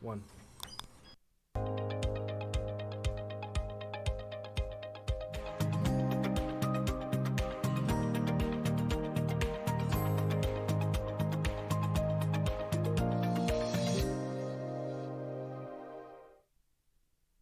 One.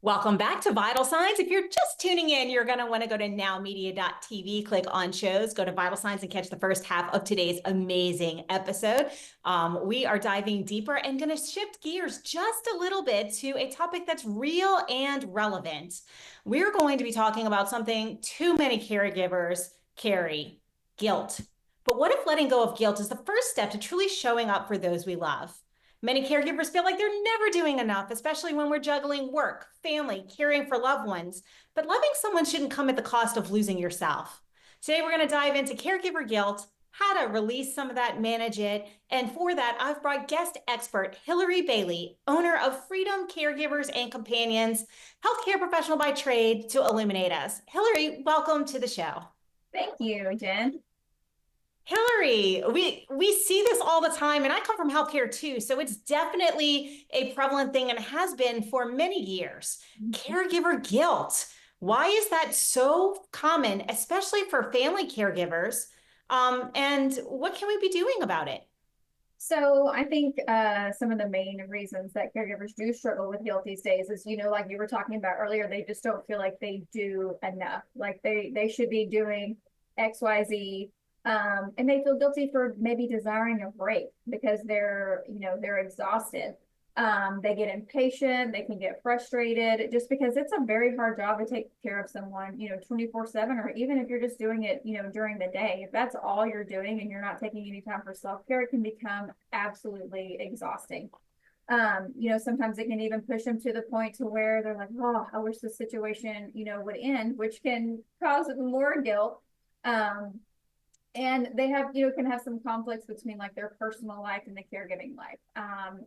Welcome back to Vital Signs. If you're just tuning in, you're going to want to go to nowmedia.tv, click on shows, go to Vital Signs and catch the first half of today's amazing episode. We are diving deeper and going to shift gears just a little bit to a topic that's real and relevant. We're going to be talking about something too many caregivers carry: guilt. But what if letting go of guilt is the first step to truly showing up for those we love? Many caregivers feel like they're never doing enough, especially when we're juggling work, family, caring for loved ones. But loving someone shouldn't come at the cost of losing yourself. Today, we're going to dive into caregiver guilt, how to release some of that, manage it. And for that, I've brought guest expert Hillary Bailey, owner of Freedom Caregivers and Companions, healthcare professional by trade, to illuminate us. Hillary, welcome to the show. Thank you, Jen. Hillary, we see this all the time, and I come from healthcare too, so it's definitely a prevalent thing and has been for many years. Caregiver guilt. Why is that so common, especially for family caregivers? And what can we be doing about it? So I think some of the main reasons that caregivers do struggle with guilt these days is, like you were talking about earlier, they just don't feel like they do enough. Like they should be doing X, Y, Z. And they feel guilty for maybe desiring a break because they're exhausted. They get impatient, they can get frustrated just because it's a very hard job to take care of someone, 24/7, or even if you're just doing it, during the day. If that's all you're doing and you're not taking any time for self-care, it can become absolutely exhausting. Sometimes it can even push them to the point to where they're like, oh, I wish this situation, would end, which can cause more guilt. And they have, can have some conflicts between like their personal life and the caregiving life.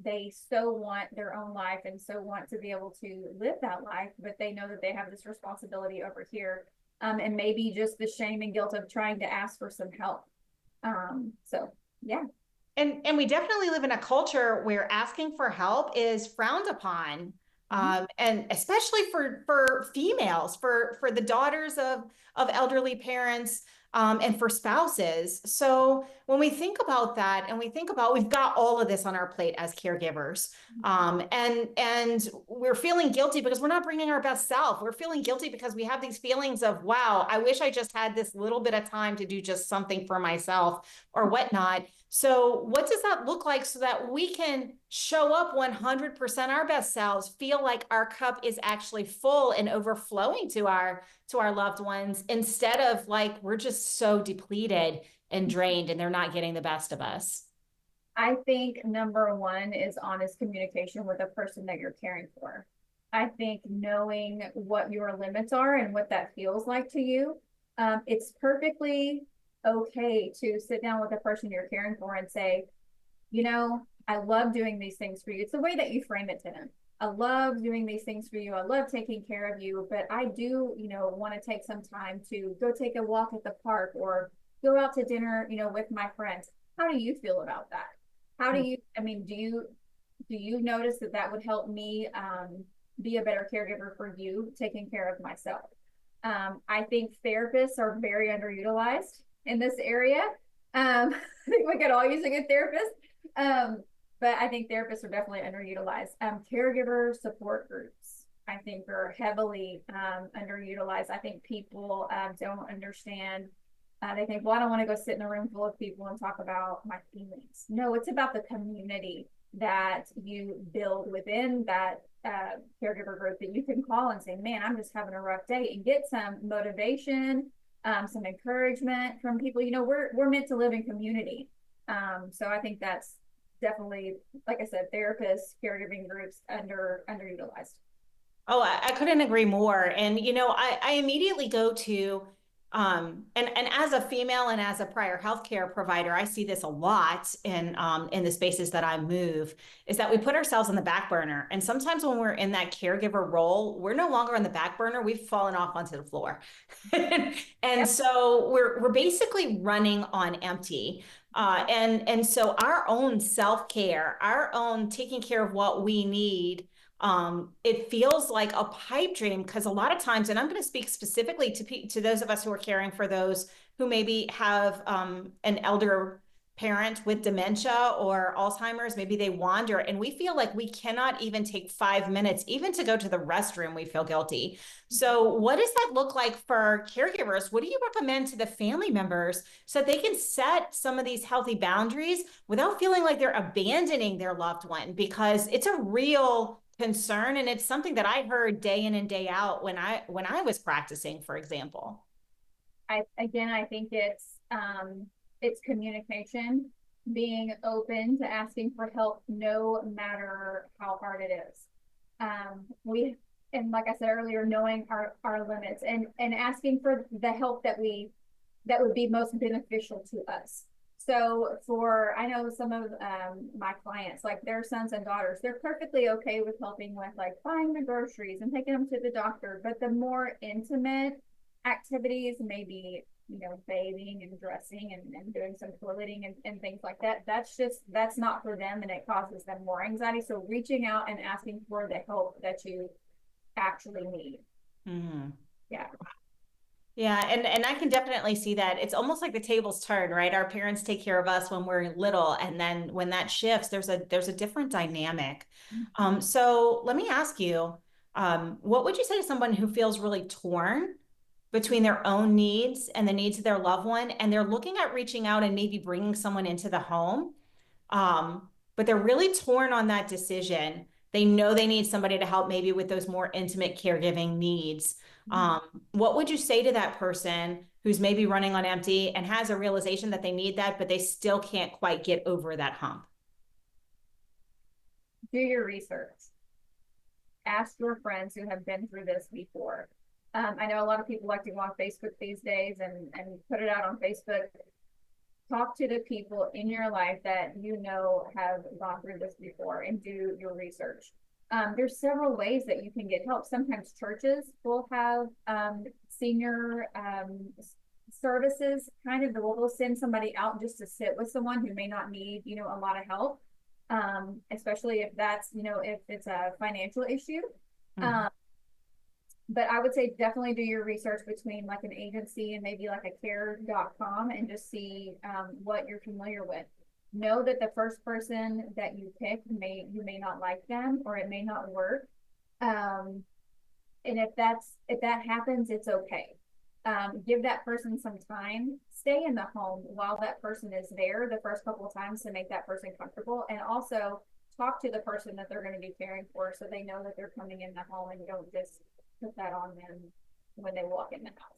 They so want their own life and so want to be able to live that life, but they know that they have this responsibility over here. And maybe just the shame and guilt of trying to ask for some help. So yeah. And we definitely live in a culture where asking for help is frowned upon. And especially for females, for the daughters of elderly parents, and for spouses. So when we think about that, and we think about we've got all of this on our plate as caregivers, and we're feeling guilty because we're not bringing our best self. We're feeling guilty because we have these feelings of, wow, I wish I just had this little bit of time to do just something for myself or whatnot. So what does that look like so that we can show up 100% our best selves, feel like our cup is actually full and overflowing to our loved ones, instead of like we're just so depleted and drained and they're not getting the best of us? I think number one is honest communication with the person that you're caring for. I think knowing what your limits are and what that feels like to you. It's perfectly okay to sit down with the person you're caring for and say, I love doing these things for you. It's the way that you frame it to them. I love doing these things for you. I love taking care of you, but I do, want to take some time to go take a walk at the park or go out to dinner, with my friends. How do you feel about that? How do you, I mean, do you notice that that would help me be a better caregiver for you, taking care of myself? I think therapists are very underutilized in this area. I think we could all use a good therapist. But I think therapists are definitely underutilized. Caregiver support groups, I think, are heavily underutilized. I think people don't understand. They think, well, I don't want to go sit in a room full of people and talk about my feelings. No, it's about the community that you build within that caregiver group that you can call and say, man, I'm just having a rough day, and get some motivation, some encouragement from people. We're meant to live in community. So I think that's definitely, like I said, therapists, caregiving groups underutilized. Oh, I couldn't agree more. And I immediately go to and as a female and as a prior healthcare provider, I see this a lot in the spaces that I move, is that we put ourselves on the back burner. And sometimes when we're in that caregiver role, we're no longer on the back burner, we've fallen off onto the floor. And Yep. so we're basically running on empty. And so our own self-care, our own taking care of what we need, it feels like a pipe dream because a lot of times, and I'm going to speak specifically to those of us who are caring for those who maybe have an elder parent with dementia or Alzheimer's, maybe they wander, and we feel like we cannot even take 5 minutes, even to go to the restroom, we feel guilty. So, what does that look like for caregivers? What do you recommend to the family members so that they can set some of these healthy boundaries without feeling like they're abandoning their loved one? Because it's a real concern, and it's something that I heard day in and day out when I was practicing, for example. I think it's communication, being open to asking for help no matter how hard it is. We and like I said earlier, knowing our limits and asking for the help that would be most beneficial to us. So for I know some of my clients, like their sons and daughters, they're perfectly okay with helping with like buying the groceries and taking them to the doctor. But the more intimate activities, maybe bathing and dressing and doing some toileting and things like that, that's not for them and it causes them more anxiety. So reaching out and asking for the help that you actually need. Mhm. Yeah. Yeah, and I can definitely see that. It's almost like the tables turn, right? Our parents take care of us when we're little, and then when that shifts, there's a different dynamic. So let me ask you, what would you say to someone who feels really torn between their own needs and the needs of their loved one, and they're looking at reaching out and maybe bringing someone into the home, but they're really torn on that decision. They know they need somebody to help maybe with those more intimate caregiving needs. Um, what would you say to that person who's maybe running on empty and has a realization that they need that, but they still can't quite get over that hump? Do your research. Ask your friends who have been through this before. I know a lot of people like to go on Facebook these days and put it out on Facebook. Talk to the people in your life that have gone through this before and do your research. There's several ways that you can get help. Sometimes churches will have senior services, kind of, they'll send somebody out just to sit with someone who may not need, a lot of help, especially if if it's a financial issue. Mhm. But I would say definitely do your research between like an agency and maybe like a care.com and just see what you're familiar with. Know that the first person that you pick you may not like them or it may not work. And if that happens, it's okay. Give that person some time. Stay in the home while that person is there the first couple of times to make that person comfortable, and also talk to the person that they're going to be caring for so they know that they're coming in the home and you don't just put that on them when they walk in the house.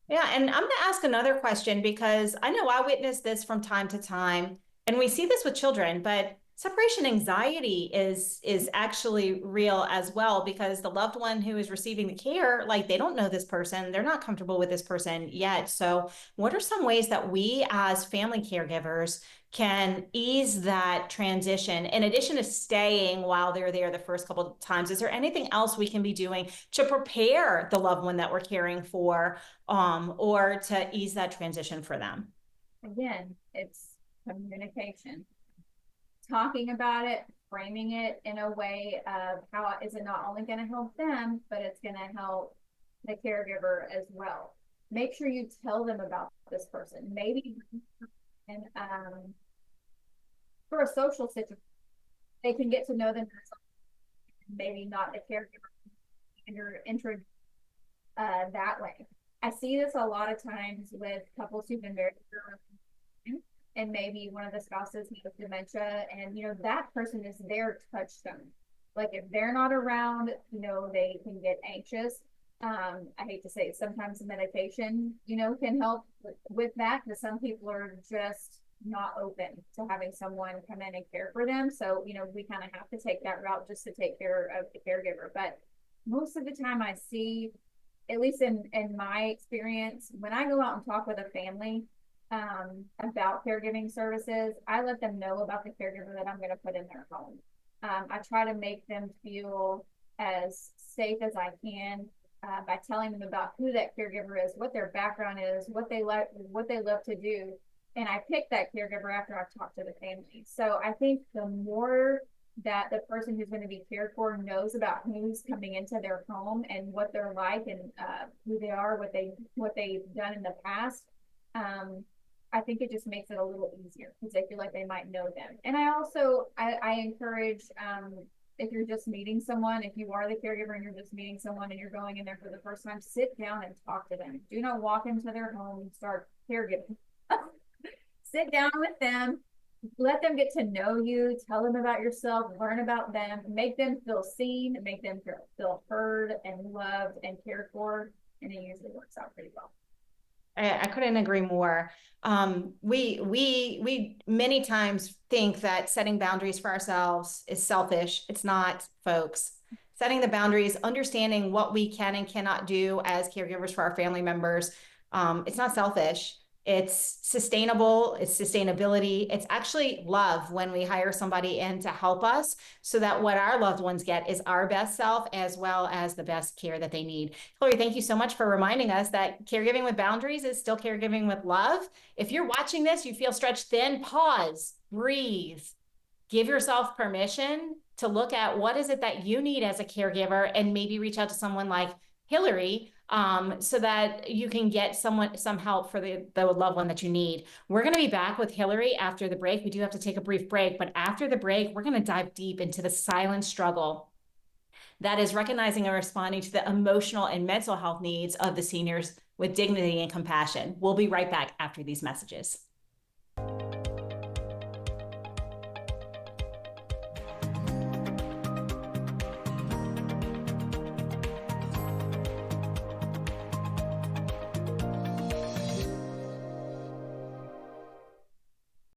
Yeah, and I'm going to ask another question because I know I witness this from time to time, and we see this with children, but separation anxiety is actually real as well because the loved one who is receiving the care, like they don't know this person, they're not comfortable with this person yet. So, what are some ways that we as family caregivers can ease that transition in addition to staying while they're there the first couple of times? Is there anything else we can be doing to prepare the loved one that we're caring for, or to ease that transition for them? Again, it's communication, talking about it, framing it in a way of how is it not only going to help them, but it's going to help the caregiver as well. Make sure you tell them about this person. Maybe and for a social situation, they can get to know them, maybe not the caregiver and you're intro that way. I see this a lot of times with couples who've been married for and maybe one of the spouses has dementia and that person is their touchstone. Like if they're not around, they can get anxious. I hate to say it, sometimes medication can help with that because some people are just not open to having someone come in and care for them, so we kind of have to take that route just to take care of the caregiver. But most of the time I see, at least in my experience, when I go out and talk with a family about caregiving services, I let them know about the caregiver that I'm going to put in their home. I try to make them feel as safe as I can by telling them about who that caregiver is, what their background is, what they love to do, And I picked that caregiver after I've talked to the family. So I think the more that the person who's going to be cared for knows about who's coming into their home and what they're like and who they are, what they've done in the past, um, I think it just makes it a little easier because they feel like they might know them. And I encourage if you're just meeting someone, if you are the caregiver and you're just meeting someone and you're going in there for the first time, sit down and talk to them. Do not walk into their home and start caregiving. Sit down with them, let them get to know you, tell them about yourself, learn about them, make them feel seen, make them feel heard and loved and cared for, and it usually works out pretty well. I couldn't agree more. We many times think that setting boundaries for ourselves is selfish. It's not, folks. Setting the boundaries, understanding what we can and cannot do as caregivers for our family members, it's not selfish. It's sustainable. It's sustainability. It's actually love when we hire somebody in to help us so that what our loved ones get is our best self as well as the best care that they need. Chloe, thank you so much for reminding us that caregiving with boundaries is still caregiving with love. If you're watching this, you feel stretched thin, pause, breathe, give yourself permission to look at what is it that you need as a caregiver and maybe reach out to someone like Hillary so that you can get some help for the loved one that you need. We're going to be back with Hillary after the break. We do have to take a brief break, but after the break, we're going to dive deep into the silent struggle that is recognizing and responding to the emotional and mental health needs of the seniors with dignity and compassion. We'll be right back after these messages.